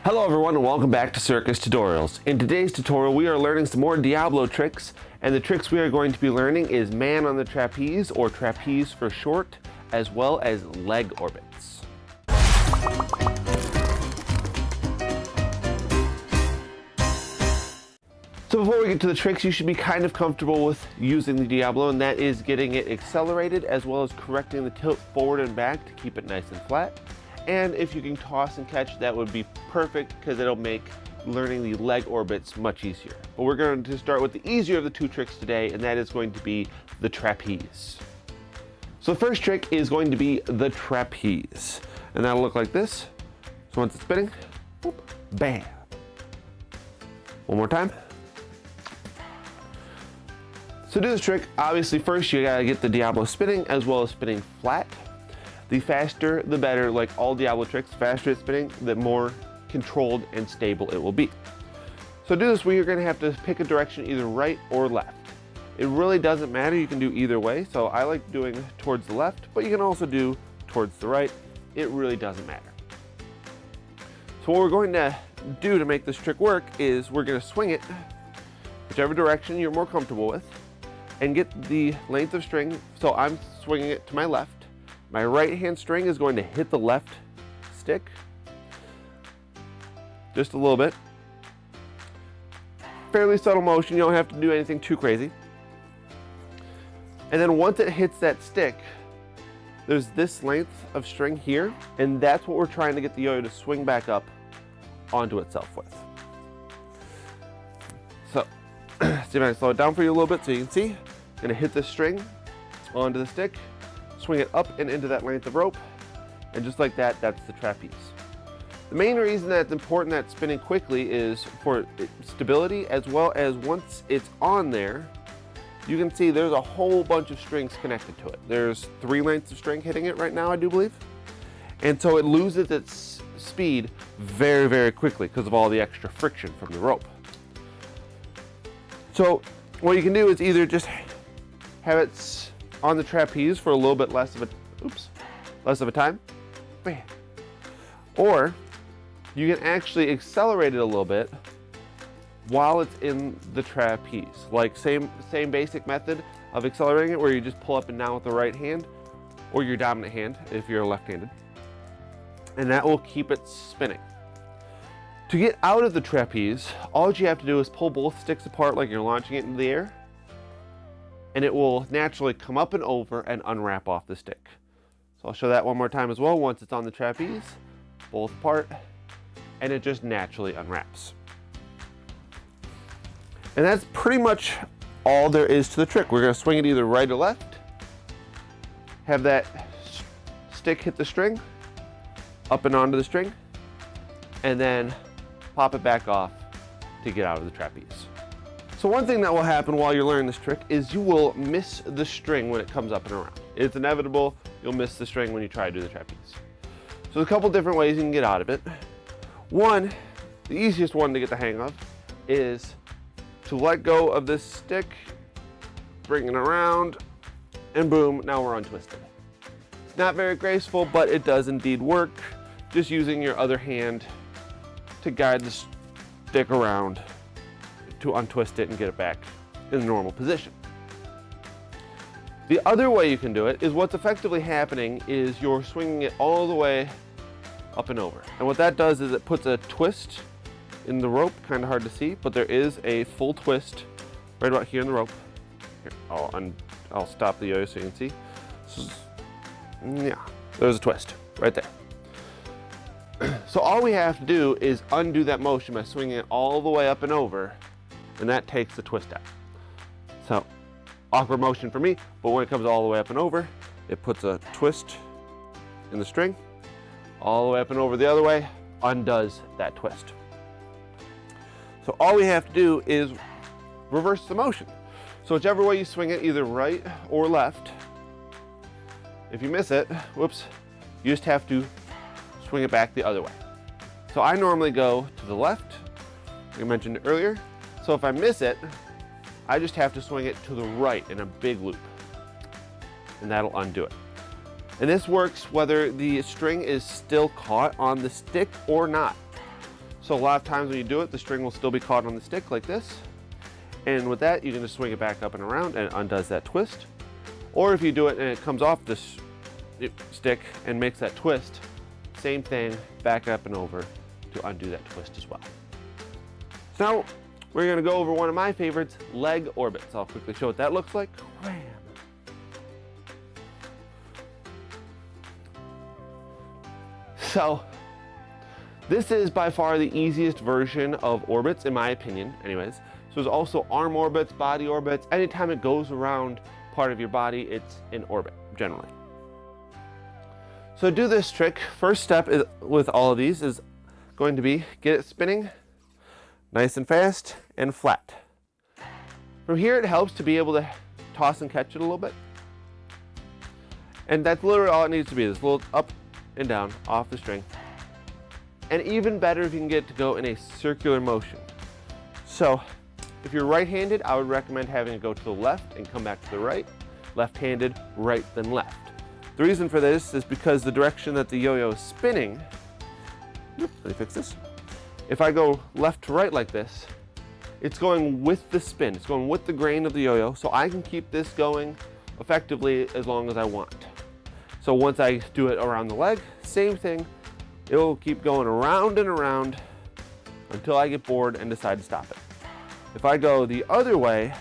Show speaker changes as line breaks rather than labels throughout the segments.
Hello everyone and welcome back to Circus Tutorials. In today's tutorial we are learning some more Diabolo tricks, and the tricks we are going to be learning is man on the trapeze, or trapeze for short, as well as leg orbits. So before we get to the tricks, you should be kind of comfortable with using the Diabolo, and that is getting it accelerated as well as correcting the tilt forward and back to keep it nice and flat. And if you can toss and catch, that would be perfect because it'll make learning the leg orbits much easier. But we're going to start with the easier of the two tricks today, and that is going to be the trapeze. So the first trick is going to be the trapeze, and that'll look like this. So once it's spinning, whoop, bam. One more time. So to do this trick, obviously first you gotta get the Diabolo spinning as well as spinning flat. The faster, the better. Like all Diabolo tricks, the faster it's spinning, the more controlled and stable it will be. So to do this, you're gonna have to pick a direction, either right or left. It really doesn't matter, you can do either way. So I like doing towards the left, but you can also do towards the right. It really doesn't matter. So what we're going to do to make this trick work is we're gonna swing it whichever direction you're more comfortable with and get the length of string. So I'm swinging it to my left. My right hand string is going to hit the left stick just a little bit. Fairly subtle motion, you don't have to do anything too crazy. And then once it hits that stick, there's this length of string here, and that's what we're trying to get the yo-yo to swing back up onto itself with. So, see if I can slow it down for you a little bit so you can see. I'm gonna hit this string onto the stick, swing it up and into that length of rope, and just like that, that's the trapeze. The main reason that it's important that it's spinning quickly is for stability, as well as once it's on there, you can see there's a whole bunch of strings connected to it. There's 3 lengths of string hitting it right now, I do believe. And so it loses its speed very, very quickly because of all the extra friction from the rope. So what you can do is either just have it on the trapeze for a little bit less of a time, bam. Or you can actually accelerate it a little bit while it's in the trapeze. Like same basic method of accelerating it, where you just pull up and down with the right hand or your dominant hand if you're left-handed, and that will keep it spinning. To get out of the trapeze, all you have to do is pull both sticks apart like you're launching it into the air, and it will naturally come up and over and unwrap off the stick. So I'll show that one more time as well. Once it's on the trapeze, both apart, and it just naturally unwraps. And that's pretty much all there is to the trick. We're gonna swing it either right or left, have that stick hit the string, up and onto the string, and then pop it back off to get out of the trapeze. So one thing that will happen while you're learning this trick is you will miss the string when it comes up and around. It's inevitable, you'll miss the string when you try to do the trapeze. So there's a couple different ways you can get out of it. One, the easiest one to get the hang of, is to let go of this stick, bring it around, and boom, now we're untwisted. Not very graceful, but it does indeed work. Just using your other hand to guide the stick around to untwist it and get it back in the normal position. The other way you can do it is what's effectively happening is you're swinging it all the way up and over. And what that does is it puts a twist in the rope, kind of hard to see, but there is a full twist right about here in the rope. Here, I'll stop the yo-yo so you can see. Yeah, there's a twist right there. So all we have to do is undo that motion by swinging it all the way up and over, and that takes the twist out. So awkward motion for me, but when it comes all the way up and over, it puts a twist in the string, all the way up and over the other way, undoes that twist. So all we have to do is reverse the motion. So whichever way you swing it, either right or left, if you miss it, whoops, you just have to swing it back the other way. So I normally go to the left, like I mentioned earlier. So if I miss it, I just have to swing it to the right in a big loop, and that'll undo it. And this works whether the string is still caught on the stick or not. So a lot of times when you do it, the string will still be caught on the stick like this. And with that, you can just swing it back up and around and it undoes that twist. Or if you do it and it comes off this stick and makes that twist, same thing, back up and over to undo that twist as well. So now we're gonna go over one of my favorites, leg orbits. I'll quickly show what that looks like. Wham. So this is by far the easiest version of orbits in my opinion, anyways. So there's also arm orbits, body orbits. Anytime it goes around part of your body, it's an orbit generally. So to do this trick, first step is, with all of these is going to be get it spinning nice and fast and flat. From here, it helps to be able to toss and catch it a little bit. And that's literally all it needs to be, this little up and down off the string. And even better if you can get it to go in a circular motion. So if you're right-handed, I would recommend having it go to the left and come back to the right. Left-handed, right then left. The reason for this is because the direction that the yo-yo is spinning, let me fix this. If I go left to right like this, it's going with the spin. It's going with the grain of the yo-yo, so I can keep this going effectively as long as I want. So once I do it around the leg, same thing. It will keep going around and around until I get bored and decide to stop it. If I go the other way,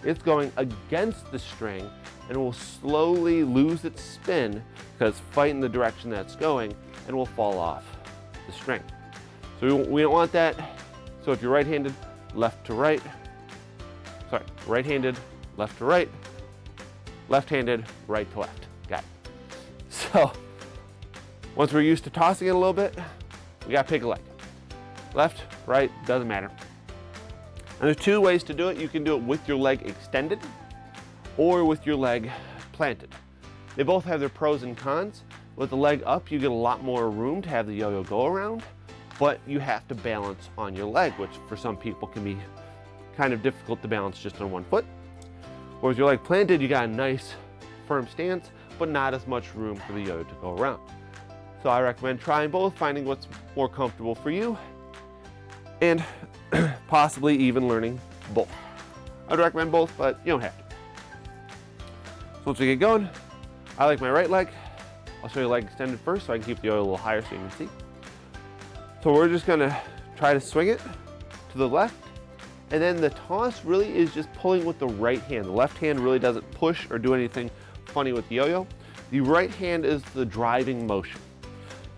it's going against the string and will slowly lose its spin because it's fighting the direction that it's going and will fall off the string. So we don't want that. So if you're right-handed, left to right, sorry, right-handed, left to right, left-handed, right to left. Got it. So once we're used to tossing it a little bit, we gotta pick a leg. Left, right, doesn't matter. And there's two ways to do it. You can do it with your leg extended or with your leg planted. They both have their pros and cons. With the leg up, you get a lot more room to have the yo-yo go around, but you have to balance on your leg, which for some people can be kind of difficult to balance just on one foot. Whereas your leg planted, you got a nice firm stance, but not as much room for the yo-yo to go around. So I recommend trying both, finding what's more comfortable for you, and possibly even learning both. I'd recommend both, but you don't have to. So once we get going, I like my right leg. I'll show you leg extended first so I can keep the yo-yo a little higher so you can see. So we're just gonna try to swing it to the left, and then the toss really is just pulling with the right hand. The left hand really doesn't push or do anything funny with the yo-yo. The right hand is the driving motion.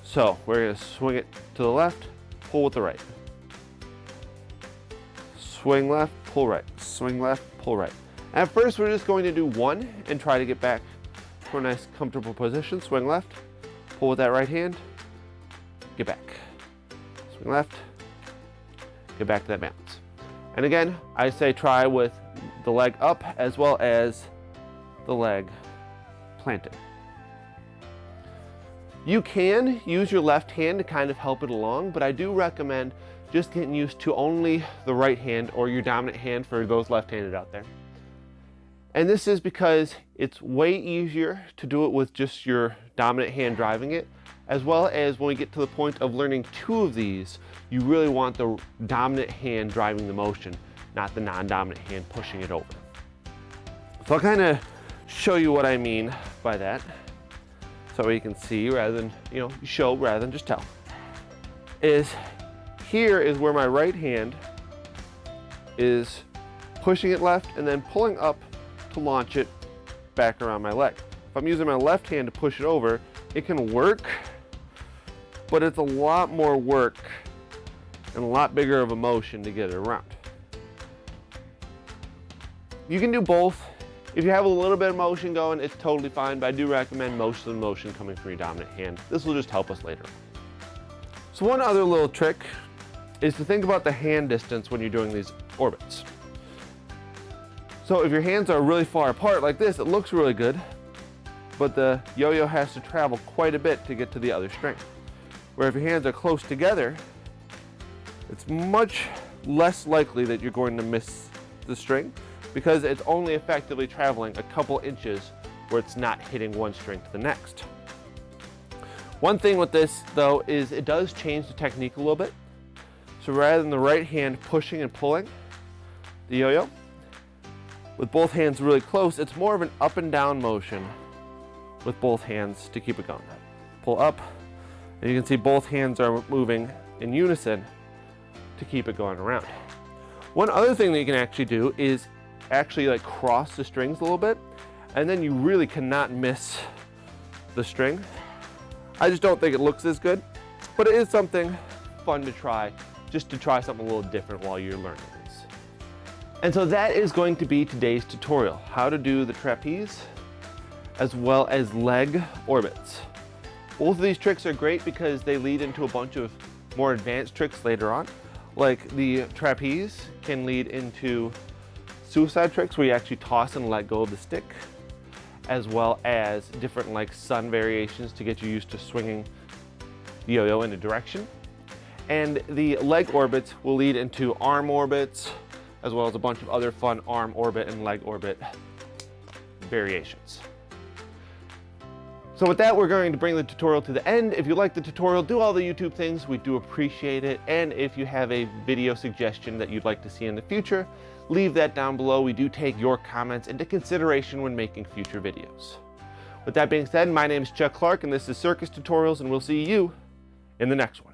So we're gonna swing it to the left, pull with the right. Swing left, pull right. Swing left, pull right. At first, we're just going to do one and try to get back to a nice, comfortable position. Swing left, pull with that right hand, get back. Swing left, get back to that balance. And again, I say try with the leg up as well as the leg planted. You can use your left hand to kind of help it along, but I do recommend just getting used to only the right hand or your dominant hand for those left-handed out there. And this is because it's way easier to do it with just your dominant hand driving it, as well as when we get to the point of learning two of these, you really want the dominant hand driving the motion, not the non-dominant hand pushing it over. So I'll kind of show you what I mean by that, so you can see rather than, show rather than just tell. Here is where my right hand is pushing it left and then pulling up to launch it back around my leg. If I'm using my left hand to push it over, it can work, but it's a lot more work and a lot bigger of a motion to get it around. You can do both. If you have a little bit of motion going, it's totally fine, but I do recommend most of the motion coming from your dominant hand. This will just help us later. So one other little trick is to think about the hand distance when you're doing these orbits. So if your hands are really far apart like this, it looks really good, but the yo-yo has to travel quite a bit to get to the other string. Where if your hands are close together, it's much less likely that you're going to miss the string because it's only effectively traveling a couple inches where it's not hitting one string to the next. One thing with this though is it does change the technique a little bit. So rather than the right hand pushing and pulling the yo-yo, with both hands really close, it's more of an up and down motion with both hands to keep it going. Pull up, and you can see both hands are moving in unison to keep it going around. One other thing that you can actually do is actually like cross the strings a little bit, and then you really cannot miss the string. I just don't think it looks as good, but it is something fun to try, just to try something a little different while you're learning these. And so that is going to be today's tutorial, how to do the trapeze as well as leg orbits. Both of these tricks are great because they lead into a bunch of more advanced tricks later on. Like the trapeze can lead into suicide tricks where you actually toss and let go of the stick, as well as different like sun variations to get you used to swinging the yo-yo in a direction. And the leg orbits will lead into arm orbits, as well as a bunch of other fun arm orbit and leg orbit variations. So with that, we're going to bring the tutorial to the end. If you like the tutorial, do all the YouTube things. We do appreciate it. And if you have a video suggestion that you'd like to see in the future, leave that down below. We do take your comments into consideration when making future videos. With that being said, my name is Chuck Clark, and this is Circus Tutorials, and we'll see you in the next one.